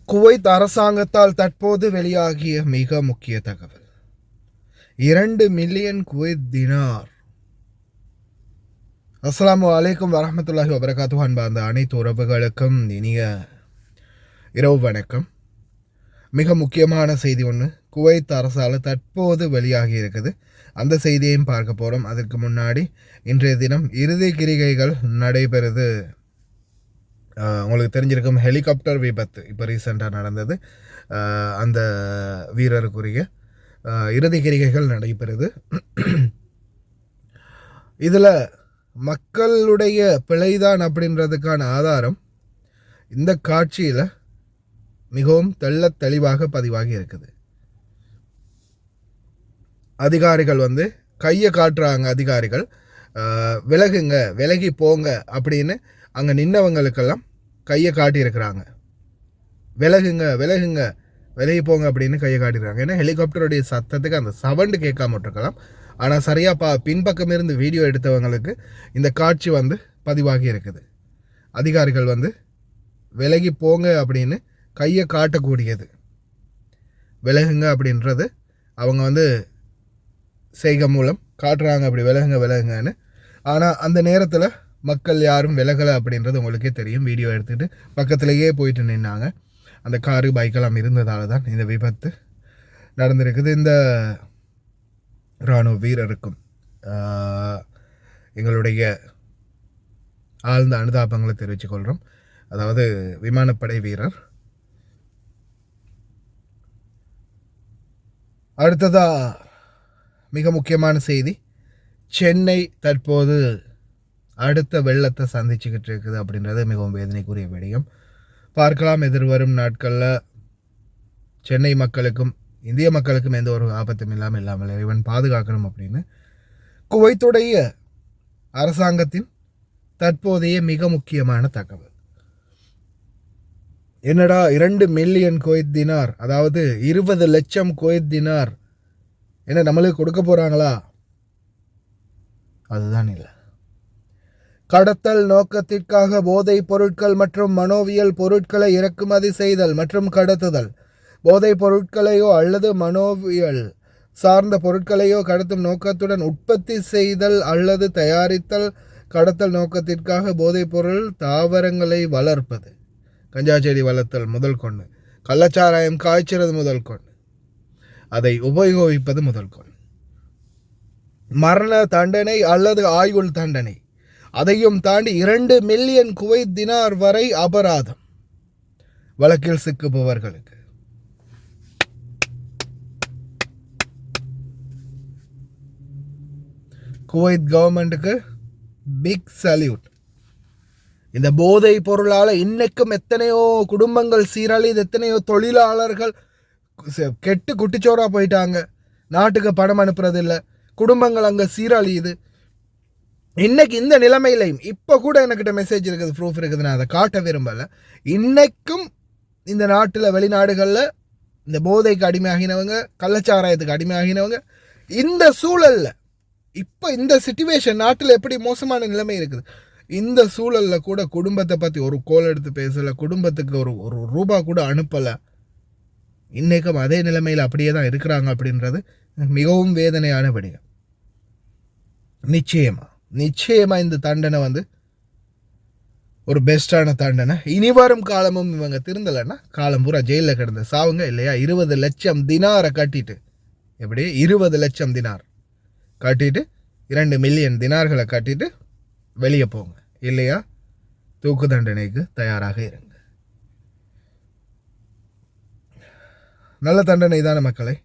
Kuwait அரசாங்கத்தால் தற்போது வெளியாகிய மிக முக்கிய தகவல். 2 மில்லியன் குவைத் தினார். அஸ்ஸலாமு அலைக்கும் வரஹ்மத்துல்லாஹி வபரகாத்துஹு. அன்பார்ந்த அனைத்து உறவுகளுக்கும் இனிய இரவு வணக்கம். மிக முக்கியமான செய்தி ஒன்று குவைத் அரசால் தற்போது வெளியாகி இருக்குது. அந்த செய்தியையும் பார்க்க போகிறோம். அதற்கு முன்னாடி இன்றைய தினம் இறுதி கிரிகைகள் நடைபெறுது. உங்களுக்கு தெரிஞ்சிருக்கும் ஹெலிகாப்டர் விபத்து இப்போ ரீசெண்டாக நடந்தது. அந்த வீரருக்குரிய இறுதி கிரிகைகள் நடைபெறுது. இதில் மக்களுடைய பிழைதான் அப்படின்றதுக்கான ஆதாரம் இந்த காட்சியில் மிகவும் தெளிவாக பதிவாகி இருக்குது. அதிகாரிகள் கையை காட்டுறாங்க. அதிகாரிகள் விலகுங்க, விலகி போங்க அப்படின்னு அங்கே நின்னவங்களுக்கெல்லாம் கையை காட்டியிருக்கிறாங்க. விலகுங்க விலகுங்க விலகி போங்க அப்படின்னு கையை காட்டியிருக்காங்க. ஏன்னா ஹெலிகாப்டருடைய சத்தத்துக்கு அந்த சவுண்டு கேட்காம இருக்கலாம். ஆனால் சரியாக பின்பக்கம் இருந்து வீடியோ எடுத்தவங்களுக்கு இந்த காட்சி பதிவாகி இருக்குது. அதிகாரிகள் விலகி போங்க அப்படின்னு கையை காட்டக்கூடியது. விலகுங்க அப்படின்றது அவங்க செய்கை மூலம் காட்டுறாங்க, அப்படி விலகுங்க விலகுங்கன்னு. ஆனால் அந்த நேரத்தில் மக்கள் யாரும் விலகலை அப்படின்றது உங்களுக்கே தெரியும். வீடியோ எடுத்துகிட்டு பக்கத்துலேயே போயிட்டு நின்னாங்க. அந்த காரு பைக்கெல்லாம் இருந்ததால் தான் இந்த விபத்து நடந்திருக்குது. இந்த இராணுவ வீரருக்கும் எங்களுடைய ஆழ்ந்த அனுதாபங்களை தெரிவித்துக் கொள்கிறோம். அதாவது விமானப்படை வீரர். அடுத்ததா மிக முக்கியமான செய்தி, சென்னை தற்போது அடுத்த வெள்ளத்தை சந்திச்சுக்கிட்டு இருக்குது அப்படின்றது மிகவும் வேதனைக்குரிய விடயம். பார்க்கலாம், எதிர்வரும் நாட்களில் சென்னை மக்களுக்கும் இந்திய மக்களுக்கும் எந்த ஒரு ஆபத்தும் இல்லாமல் இறைவன் பாதுகாக்கணும் அப்படின்னு குவைத்துடைய அரசாங்கத்தின் தற்போதைய மிக முக்கியமான தகவல். என்னடா 2 மில்லியன் குவைத் தினார், அதாவது 20 லட்சம் குவைத் தினார் என்ன நம்மளுக்கு கொடுக்க போகிறாங்களா? அதுதான் இல்லை. கடத்தல் நோக்கத்திற்காக போதைப் பொருட்கள் மற்றும் மனோவியல் பொருட்களை இறக்குமதி செய்தல் மற்றும் கடத்துதல், போதைப் பொருட்களையோ அல்லது மனோவியல் சார்ந்த பொருட்களையோ கடத்தும் நோக்கத்துடன் உற்பத்தி செய்தல் அல்லது தயாரித்தல், கடத்தல் நோக்கத்திற்காக போதைப் பொருள் தாவரங்களை வளர்ப்பது, கஞ்சா செடி வளர்த்தல் முதல் கொண்டு, கள்ளச்சாராயம் காய்ச்சறது முதல் கொண்டு, அதை உபயோகிப்பது முதல் கொண்டு, மரண தண்டனை அல்லது ஆயுள் தண்டனை, அதையும் தாண்டி 2 மில்லியன் குவைத் தினார் வரை அபராதம் வழக்கில் சிக்குபவர்களுக்கு. குவைத் கவர்மெண்ட்டுக்கு பிக் சல்யூட். இந்த போதை பொருளால் இன்னைக்கும் எத்தனையோ குடும்பங்கள் சீரழிது, எத்தனையோ தொழிலாளர்கள் கெட்டு குட்டிச்சோரா போயிட்டாங்க. நாட்டுக்கு பணம் அனுப்புறதில்லை, குடும்பங்கள் அங்கே சீரழியுது. இன்னைக்கு இந்த நிலைமையிலையும் இப்போ கூட என்கிட்ட மெசேஜ் இருக்குது, ப்ரூஃப் இருக்குது, நான் அதை காட்ட விரும்பலை. இன்னைக்கும் இந்த நாட்டில் வெளிநாடுகளில் இந்த போதைக்கு அடிமையாகினவங்க, கள்ளச்சாராயத்துக்கு அடிமையாகினவங்க, இந்த சூழலில் இப்போ இந்த சிச்சுவேஷன் நாட்டில் எப்படி மோசமான நிலைமை இருக்குது, இந்த சூழலில் கூட குடும்பத்தை பற்றி ஒரு கோல் எடுத்து பேசலை, குடும்பத்துக்கு ஒரு ரூபா கூட அனுப்பலை. இன்றைக்கும் அதே நிலைமையில் அப்படியே தான் இருக்கிறாங்க அப்படின்றது மிகவும் வேதனையான விடயம். நிச்சயமாக இந்த தண்டனை ஒரு பெஸ்டான தண்டனை. இனி வரும் காலமும் இவங்க திருந்தலைன்னா காலம் பூரா ஜெயிலில் கிடந்த சாவுங்க இல்லையா? 20 லட்சம் தினாரை கட்டிட்டு, எப்படி 20 லட்சம் தினார் கட்டிட்டு 2 மில்லியன் தினார்களை கட்டிட்டு வெளியே போங்க இல்லையா? தூக்கு தண்டனைக்கு தயாராக இருங்க. நல்ல தண்டனை தானே மக்களை?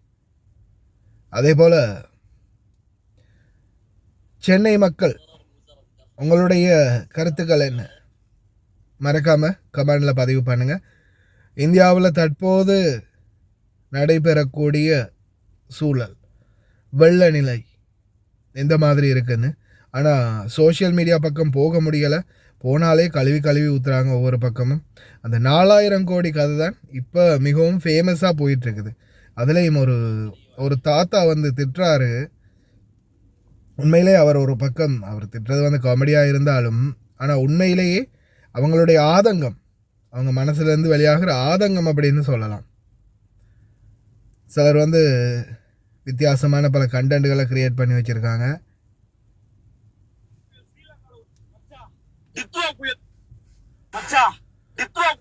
அதே போல் சென்னை மக்கள், உங்களுடைய கருத்துக்கள் என்ன? மறக்காமல் கமெண்டில் பதிவு பண்ணுங்கள். இந்தியாவில் தற்போது நடைபெறக்கூடிய சூழல், வெள்ள நிலை எந்த மாதிரி இருக்குன்னு. ஆனால் சோஷியல் மீடியா பக்கம் போக முடியலை. போனாலே கழுவி ஊற்றுறாங்க ஒவ்வொரு பக்கமும். அந்த 4000 கோடி கதை தான் இப்போ மிகவும் ஃபேமஸாக போயிட்டுருக்குது. அதுலேயும் ஒரு தாத்தா திட்டுறாரு. உண்மையிலே அவர் ஒரு பக்கம் அவர் திட்டுறது காமெடியாக இருந்தாலும், ஆனால் உண்மையிலேயே அவங்களுடைய ஆதங்கம் அவங்க மனசுலேருந்து வெளியாகிற ஆதங்கம் அப்படின்னு சொல்லலாம். சிலர் வந்து வித்தியாசமான பல கண்டென்ட்களை கிரியேட் பண்ணி வச்சுருக்காங்க.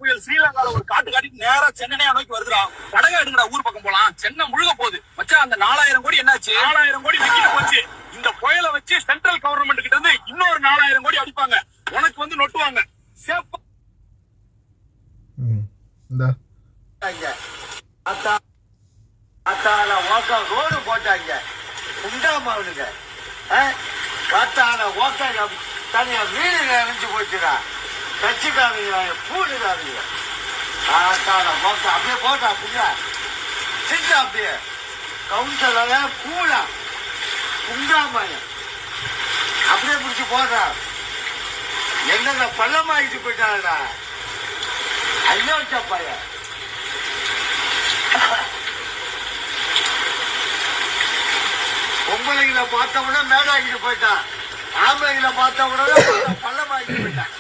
புயல் ஸ்ரீலங்கால ஒரு காட்டு காட்டிட்டு நேரா சென்னை நோக்கி வருதுடா. படகை எடுங்கடா, ஊர் பக்கம் போலாம். சென்னை முழுக போகுது மச்சான். அந்த 4000 கோடி என்னாச்சு? 4000 கோடி விக்கிட்டு போச்சு. இந்த புயலை வச்சு சென்ட்ரல் கவர்மெண்ட் கிட்ட இருந்து இன்னொரு 4000 கோடி அடிப்பாங்க. உனக்கு வந்து நொட்டுவாங்க. ரோடு போட்டாங்க உண்டாமாவனுங்க. தனியா வீடு நினைச்சு போச்சுடா. கட்சிக்காரங்க பூடுக்காரங்க அப்படியே போட்டா சின்ன அப்படியே கவுன்சிலர பூலா உண்டாமாய அப்படியே பிடிச்சி போடுறா. என்னங்க பள்ளமாயிட்டு போயிட்டாடா. ஐயோச்சா பையன் பொம்பளைகளை பார்த்த உடனே மேடாக்கிட்டு போயிட்டான். ஆம்பளைகளை பார்த்த உடனே பள்ளமாக்கிட்டு போயிட்டான்.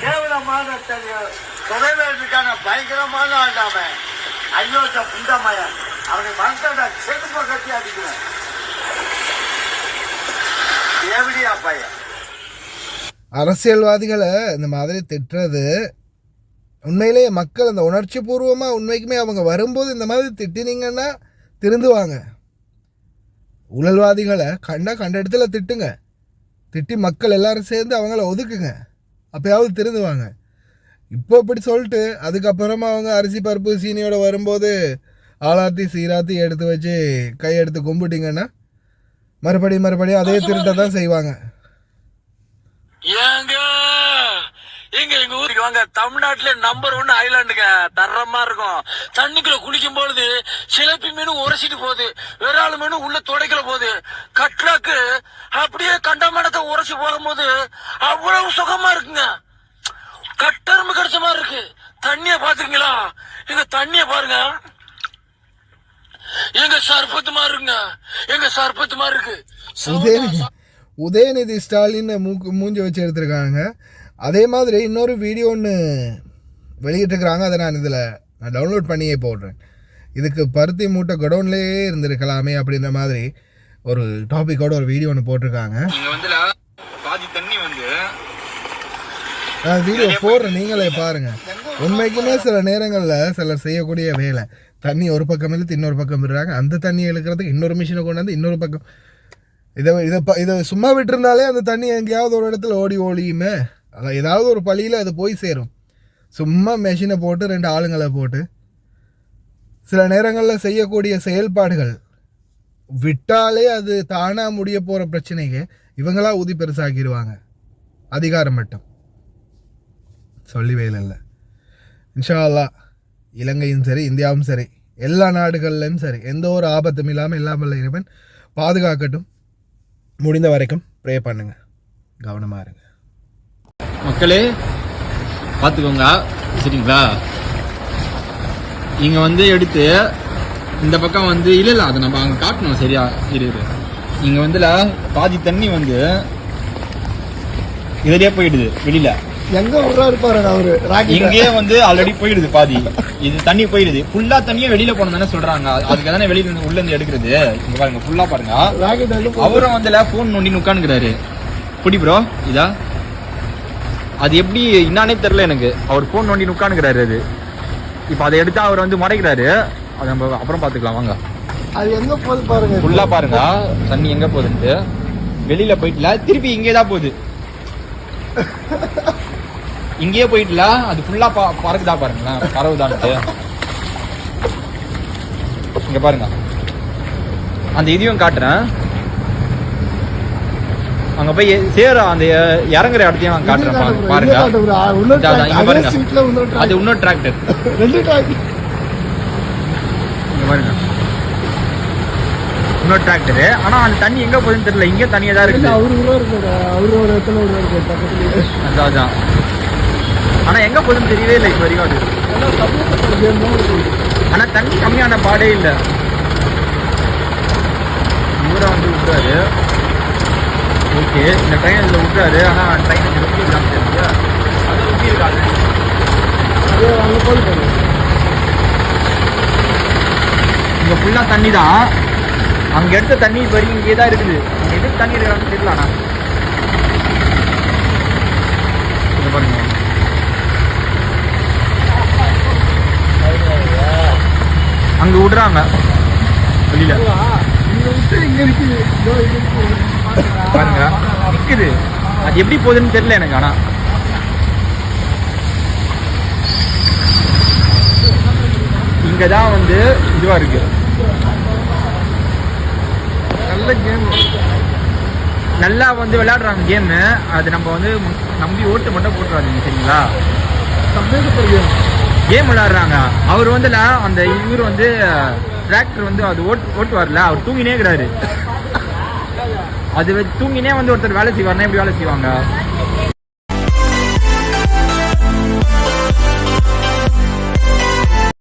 கேவலமான தொலைவேற்கான பயங்கரமான ஆண்டாம ஐயோச்ச புண்டமாய அவனை மனசோட செருப்ப கட்டி அடிக்கிறேன். எப்படியா பையன்? அரசியல்வாதிகளை இந்த மாதிரி திட்டுறது உண்மையிலேயே மக்கள் அந்த உணர்ச்சி பூர்வமாக உண்மைக்குமே அவங்க வரும்போது இந்த மாதிரி திட்டினீங்கன்னா திருந்துவாங்க. ஊழல்வாதிகளை கண்ட இடத்துல திட்டுங்க, திட்டி மக்கள் எல்லாரும் சேர்ந்து அவங்கள ஒதுக்குங்க, அப்போயாவது திருந்துவாங்க. இப்போ இப்படி சொல்லிட்டு அதுக்கப்புறமா அவங்க அரிசி பருப்பு சீனியோட வரும்போது ஆளாத்தி சீராத்தி எடுத்து வச்சு கையெடுத்து கும்பிட்டிங்கன்னா மறுபடியும் அதே திருட்ட தான் செய்வாங்க. எங்க ஊருக்கு வாங்க. தமிழ்நாட்டுல நம்பர் 1 ஐலாண்டுங்க. தரமா இருக்கும். தண்ணிக்குள்ள குளிக்கும் பொழுது சிலப்பி மீனும் உரைச்சிட்டு போகுது, விரால் மீனும் உள்ள துடைக்கல போகுது. கட்லாக்கு அப்படியே கண்டமானத்தை உரைச்சி போகும்போது அவ்வளவு சுகமா இருக்குங்க. கட்டரும்பு கிடைச்ச மாதிரி இருக்கு. தண்ணிய பாத்துருக்கீங்களா? எங்க தண்ணிய பாருங்க. எங்க சர்பத்து மாதிரி இருக்குங்க. எங்க சர்பத்து மாதிரி இருக்கு. உதயநிதி ஸ்டாலின் மூஞ்சி வச்சு எடுத்திருக்காங்க. அதே மாதிரி இன்னொரு வீடியோ ஒன்று வெளியிட்டிருக்கிறாங்க. அதை நான் டவுன்லோட் பண்ணியே போடுறேன். இதுக்கு பருத்தி மூட்டை கடவுன்லேயே இருந்திருக்கலாமே அப்படின்ற மாதிரி ஒரு டாபிக்கோட ஒரு வீடியோ ஒன்று போட்டிருக்காங்க. நான் வீடியோ போடுறேன், நீங்களே பாருங்கள். உண்மைக்குமே சில நேரங்களில் சிலர் செய்யக்கூடிய வேலை, தண்ணி ஒரு பக்கம் இழுத்து இன்னொரு பக்கம் விடுறாங்க. அந்த தண்ணியை இழுக்கிறதுக்கு இன்னொரு மிஷினை கொண்டு வந்து இன்னொரு பக்கம் இதை சும்மா விட்டுருந்தாலே அந்த தண்ணி எங்கேயாவது ஒரு இடத்துல ஓடியுமே. அதான் ஏதாவது ஒரு பழியில் அது போய் சேரும். சும்மா மெஷினை போட்டு 2 ஆளுங்களை போட்டு சில நேரங்களில் செய்யக்கூடிய செயல்பாடுகள் விட்டாலே அது தானாக முடிய போகிற பிரச்சனைக்கு இவங்களா ஊதி பெருசாக்கிடுவாங்க. அதிகாரம் மட்டும் சொல்லி வேலை இல்லை. இன்ஷா அல்லாஹ் இலங்கையும் சரி இந்தியாவும் சரி எல்லா நாடுகள்லையும் சரி எந்த ஒரு ஆபத்தும் இல்லாமல் இறைவன் பாதுகாக்கட்டும். முடிந்த வரைக்கும் ப்ரே பண்ணுங்க, கவனமாக இருங்க. மக்களே பார்த்துக்கோங்க சரிங்களா. இங்கே வந்து எடுத்து இந்த பக்கம் வந்து இல்லை அதை நம்ம அங்கே காட்டணும். சரியா இரு. இங்கே வந்து பாதி தண்ணி வந்து இதுலயே போயிடுது வெளியில. எங்க இருப்பாரு அவரு இங்கேயே வந்து ஆல்ரெடி போயிடுது பாதி. இது தண்ணி போயிடுது. ஃபுல்லா தண்ணியே வெளியில போன தானே சொல்றாங்க. அதுக்கு தானே வெளியில உள்ள இருந்து எடுக்கிறது. இங்க பாருங்க ஃபுல்லா பாருங்க. அவரும் வந்து போன் நோண்டி உட்காந்துக்கிறாரு. புடி ப்ரோ இதா அது எப்படி என்னானே தெரியல எனக்கு. அவர் போன் நோண்டி உட்காந்துக்கிறாரு. அது இப்ப அதை எடுத்தா அவர் வந்து மறைக்கிறாரு. அதை நம்ம அப்புறம் பாத்துக்கலாம் வாங்க. அது எங்க போகுது பாருங்க. ஃபுல்லா பாருங்க தண்ணி எங்க போகுதுன்ட்டு. வெளியில போயிட்டுல திருப்பி இங்கேதான் போகுது. இங்கேயே போயிட்டுல அது ஃபுல்லா பறக்குதா பாருங்களேன். பறவுதான்ட்டு இங்க பாருங்க. அந்த இதையும் காட்டுறேன். அங்க போய் சேர அந்த இறங்குற இடத்தையும் நான் காட்டுறேன் பாருங்க. இங்க பாருங்க அது இன்னொரு டிராக்டர். இங்க பாருங்க இன்னொரு டிராக்டர். ஆனா அந்த தண்ணி எங்க போகுதுன்னு தெரியல. இங்க தண்ணியா தான் இருக்கு. அதான் ஆனா எங்க போகுதுன்னு தெரியவே இல்லை இப்ப வரைக்கும். ஆனா தண்ணி கம்மியான பாடே இல்லை. ஊரா வந்து விட்டாரு. ஓகே இந்த ட்ரெயின் இதில் விட்டாரு. ஆனால் ட்ரெயின் ரொம்ப ஜாஸ்தியாக இருக்கு. அது ஊற்றி இருக்காங்க. ஃபுல்லாக தண்ணி தான். அங்கே எடுத்த தண்ணி இப்போ வரைக்கும் இங்கே தான் இருக்குது. அங்கே எதுக்கு தண்ணி இருக்கான்னு தெரியலண்ணா. இங்க பாருங்க, அங்கே விடுறாங்க வெளியில பாருங்க நிக்குது. அது எப்படி போகுதுன்னு தெரியல எனக்கு. ஆனா இங்கதான் வந்து இதுவா இருக்கு. நல்ல கேம், நல்லா வந்து விளையாடுறாங்க கேமு. அது நம்ம வந்து நம்பி ஓட்டு மட்டும் போட்டுறாதீங்க சரிங்களா. கேம் விளையாடுறாங்க. அவர் வந்து அந்த இவர் வந்து டிராக்டர் வந்து அது ஓட்டுவார்ல, அவர் தூங்கினே இருக்கிறாரு. அது தூங்கினே வந்து ஒருத்தர் வேலை செய்வார்னா எப்படி வேலை செய்வாங்க?